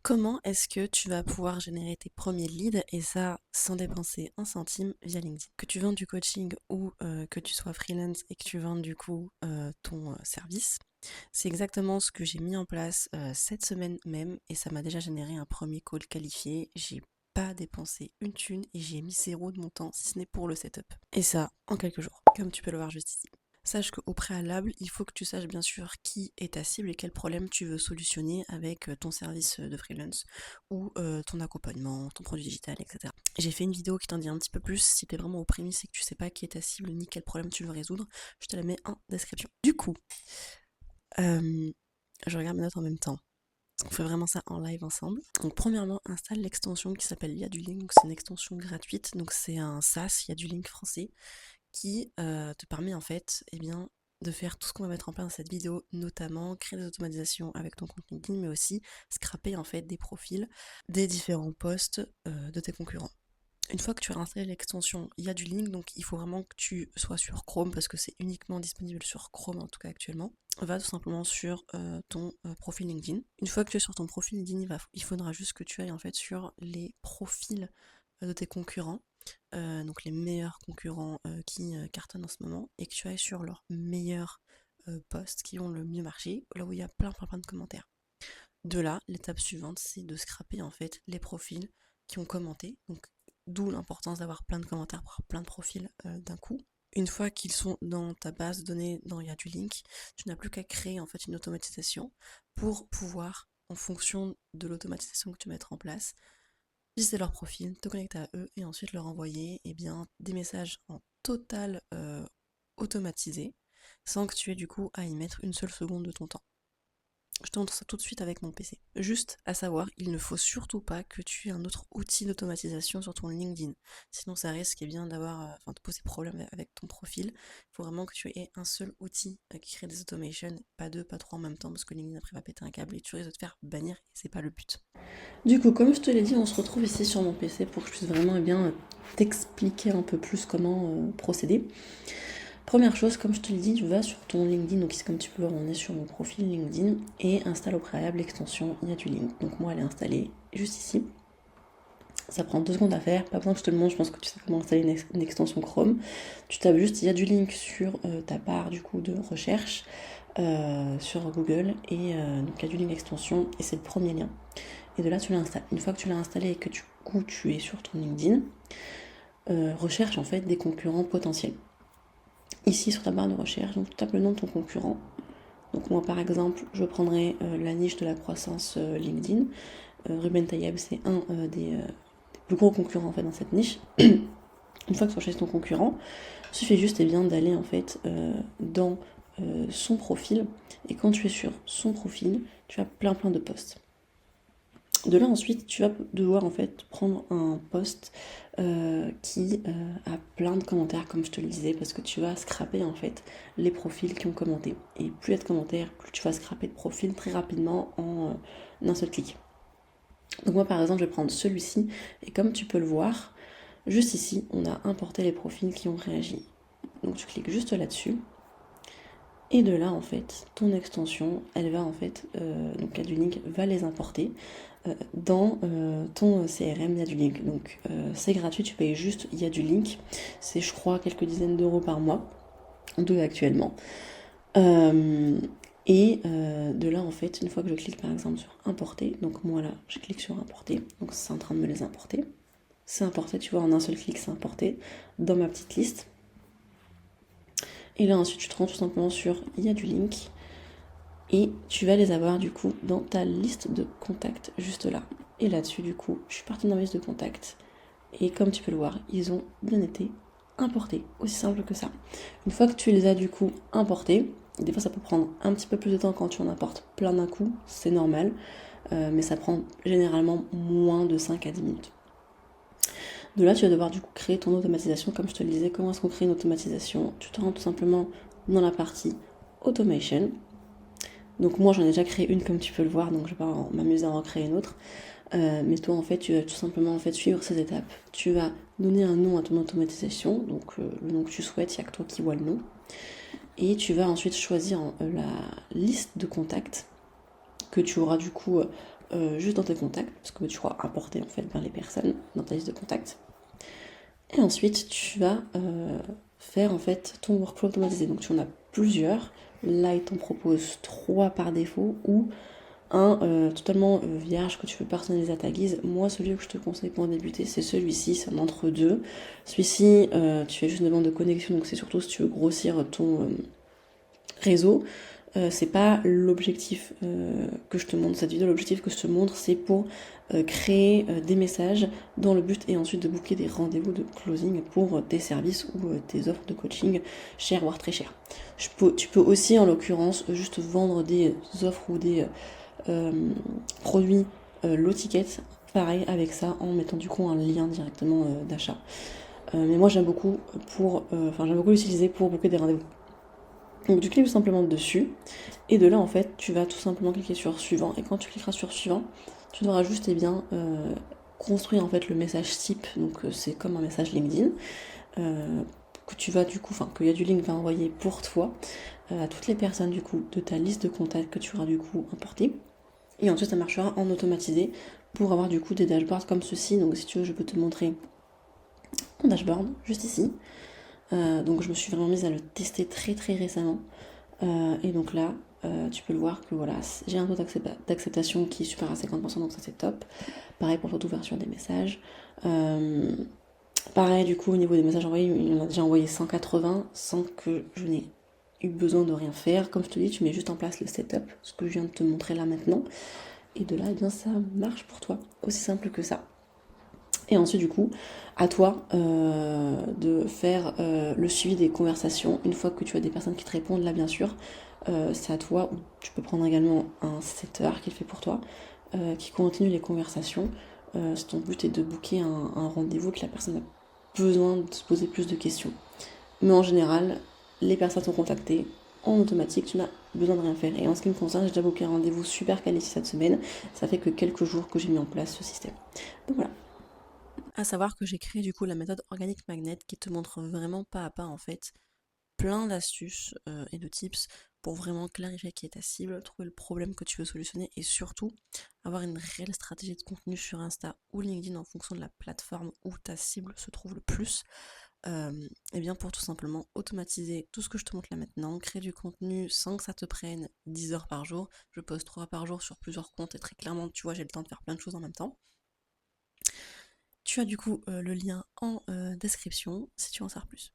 Comment est-ce que tu vas pouvoir générer tes premiers leads et ça sans dépenser un centime via LinkedIn? Que tu vendes du coaching ou que tu sois freelance et que tu vendes du coup ton service, c'est exactement ce que j'ai mis en place cette semaine même et ça m'a déjà généré un premier call qualifié. J'ai pas dépensé une thune et j'ai mis zéro de mon temps si ce n'est pour le setup. Et ça en quelques jours, comme tu peux le voir juste ici. Sache qu'au préalable, il faut que tu saches bien sûr qui est ta cible et quel problème tu veux solutionner avec ton service de freelance ou ton accompagnement, ton produit digital, etc. J'ai fait une vidéo qui t'en dit un petit peu plus si t'es vraiment aux prémices et que tu sais pas qui est ta cible ni quel problème tu veux résoudre, je te la mets en description. Du coup, je regarde mes notes en même temps. On fait vraiment ça en live ensemble. Donc premièrement, installe l'extension qui s'appelle Il y a du link. Donc c'est une extension gratuite. Donc c'est un SaaS, Il y a du link français, qui te permet en fait de faire tout ce qu'on va mettre en place dans cette vidéo, notamment créer des automatisations avec ton compte LinkedIn, mais aussi scraper en fait des profils des différents posts de tes concurrents. Une fois que tu as installé l'extension, il y a du link, donc il faut vraiment que tu sois sur Chrome parce que c'est uniquement disponible sur Chrome en tout cas actuellement. Va tout simplement sur ton profil LinkedIn. Une fois que tu es sur ton profil LinkedIn, il faudra juste que tu ailles en fait sur les profils de tes concurrents, donc les meilleurs concurrents qui cartonnent en ce moment, et que tu ailles sur leurs meilleurs posts qui ont le mieux marché, là où il y a plein de commentaires. De là, l'étape suivante, c'est de scraper en fait les profils qui ont commenté, donc d'où l'importance d'avoir plein de commentaires pour avoir plein de profils d'un coup. Une fois qu'ils sont dans ta base de données, dans Il y a du link, tu n'as plus qu'à créer en fait une automatisation pour pouvoir, en fonction de l'automatisation que tu mettras en place, visiter leur profil, te connecter à eux et ensuite leur envoyer des messages en total automatisé sans que tu aies du coup à y mettre une seule seconde de ton temps. Je te montre ça tout de suite avec mon PC. Juste à savoir, il ne faut surtout pas que tu aies un autre outil d'automatisation sur ton LinkedIn. Sinon, ça risque de poser problème avec ton profil. Il faut vraiment que tu aies un seul outil qui crée des automations, pas deux, pas trois en même temps, parce que LinkedIn après va péter un câble et tu risques de te faire bannir et c'est pas le but. Du coup, comme je te l'ai dit, on se retrouve ici sur mon PC pour que je puisse vraiment t'expliquer un peu plus comment procéder. Première chose, comme je te l'ai dit, tu vas sur ton LinkedIn, donc ici comme tu peux voir, on est sur mon profil LinkedIn, et installe au préalable l'extension Il y a du link. Donc moi elle est installée juste ici. Ça prend 2 secondes à faire, pas besoin que je te le montre, je pense que tu sais comment installer une extension Chrome. Tu tapes juste Il y a du link sur ta barre du coup de recherche sur Google, et donc Il y a du link extension, et c'est le premier lien. Et de là tu l'installes. Une fois que tu l'as installé et que tu es sur ton LinkedIn, recherche en fait des concurrents potentiels. Ici sur ta barre de recherche, donc tu tapes le nom de ton concurrent. Donc moi par exemple, je prendrai la niche de la croissance LinkedIn. Ruben Tayeb, c'est un des plus gros concurrents en fait dans cette niche. Une fois que tu recherches ton concurrent, il suffit juste d'aller en fait dans son profil, et quand tu es sur son profil, tu as plein de posts. De là ensuite, tu vas devoir en fait prendre un post qui a plein de commentaires, comme je te le disais, parce que tu vas scraper en fait les profils qui ont commenté. Et plus il y a de commentaires, plus tu vas scraper de profils très rapidement en un seul clic. Donc moi par exemple, je vais prendre celui-ci, et comme tu peux le voir, juste ici, on a importé les profils qui ont réagi. Donc tu cliques juste là-dessus. Et de là, en fait, ton extension, elle va en fait, donc Il y a du link va les importer dans ton CRM Il y a du link. Donc c'est gratuit, tu payes juste Il y a du link. C'est je crois quelques dizaines d'euros par mois, deux actuellement. De là en fait, une fois que je clique par exemple sur importer, donc moi là je clique sur importer, donc c'est en train de me les importer. C'est importé, tu vois, en un seul clic c'est importé dans ma petite liste. Et là ensuite tu te rends tout simplement sur Il y a du link. Et tu vas les avoir du coup dans ta liste de contacts juste là. Et là-dessus du coup, je suis partie dans ma liste de contacts. Et comme tu peux le voir, ils ont bien été importés. Aussi simple que ça. Une fois que tu les as du coup importés, des fois ça peut prendre un petit peu plus de temps quand tu en importes plein d'un coup, c'est normal. Mais ça prend généralement moins de 5 à 10 minutes. De là, tu vas devoir du coup créer ton automatisation. Comme je te le disais, comment est-ce qu'on crée une automatisation? Tu te rends tout simplement dans la partie automation. Donc moi j'en ai déjà créé une comme tu peux le voir, donc je vais pas m'amuser à en créer une autre. Mais toi en fait tu vas tout simplement en fait suivre ces étapes. Tu vas donner un nom à ton automatisation, donc le nom que tu souhaites, il n'y a que toi qui vois le nom. Et tu vas ensuite choisir la liste de contacts que tu auras du coup juste dans tes contacts, parce que tu vas importer en fait vers les personnes dans ta liste de contacts. Et ensuite, tu vas faire en fait ton workflow automatisé. Donc tu en as plusieurs. Là, il t'en propose 3 par défaut ou un totalement vierge que tu peux personnaliser à ta guise. Moi, celui que je te conseille pour débuter, c'est celui-ci, c'est un entre-deux. Celui-ci, tu fais juste une demande de connexion, donc c'est surtout si tu veux grossir ton réseau. C'est pas l'objectif que je te montre cette vidéo. L'objectif que je te montre, c'est pour créer des messages dans le but et ensuite de booker des rendez-vous de closing pour tes services ou tes offres de coaching chères voire très chères. Tu peux aussi en l'occurrence juste vendre des offres ou des produits low ticket, pareil avec ça en mettant du coup un lien directement d'achat. Mais moi j'aime beaucoup j'aime beaucoup l'utiliser pour booker des rendez-vous. Donc tu cliques tout simplement dessus et de là en fait tu vas tout simplement cliquer sur suivant et quand tu cliqueras sur suivant tu devras juste construire en fait le message type, donc c'est comme un message LinkedIn que tu vas du coup, enfin que Yadulink va envoyer pour toi à toutes les personnes du coup de ta liste de contacts que tu auras du coup importé. Et ensuite ça marchera en automatisé pour avoir du coup des dashboards comme ceci. Donc si tu veux je peux te montrer mon dashboard juste ici. Donc je me suis vraiment mise à le tester très très récemment. Et donc là, tu peux le voir que voilà, j'ai un taux d'acceptation qui est super à 50%, donc ça c'est top. Pareil pour le taux d'ouverture des messages. Pareil du coup au niveau des messages envoyés, il en a déjà envoyé 180 sans que je n'ai eu besoin de rien faire. Comme je te dis, tu mets juste en place le setup, ce que je viens de te montrer là maintenant. Et de là, eh bien ça marche pour toi. Aussi simple que ça. Et ensuite, du coup, à toi de faire le suivi des conversations. Une fois que tu as des personnes qui te répondent, là, bien sûr, c'est à toi, ou tu peux prendre également un setter qui le fait pour toi, qui continue les conversations. Si ton but est de booker un rendez-vous, que la personne a besoin de se poser plus de questions. Mais en général, les personnes sont contactées en automatique, tu n'as besoin de rien faire. Et en ce qui me concerne, j'ai déjà booké un rendez-vous super qualifié cette semaine. Ça fait que quelques jours que j'ai mis en place ce système. Donc voilà. À savoir que j'ai créé du coup la méthode Organic Magnet qui te montre vraiment pas à pas en fait plein d'astuces et de tips pour vraiment clarifier qui est ta cible, trouver le problème que tu veux solutionner et surtout avoir une réelle stratégie de contenu sur Insta ou LinkedIn en fonction de la plateforme où ta cible se trouve le plus. Et bien pour tout simplement automatiser tout ce que je te montre là maintenant, créer du contenu sans que ça te prenne 10 heures par jour. Je poste 3 par jour sur plusieurs comptes et très clairement tu vois j'ai le temps de faire plein de choses en même temps. Tu as du coup le lien en description si tu veux en savoir plus.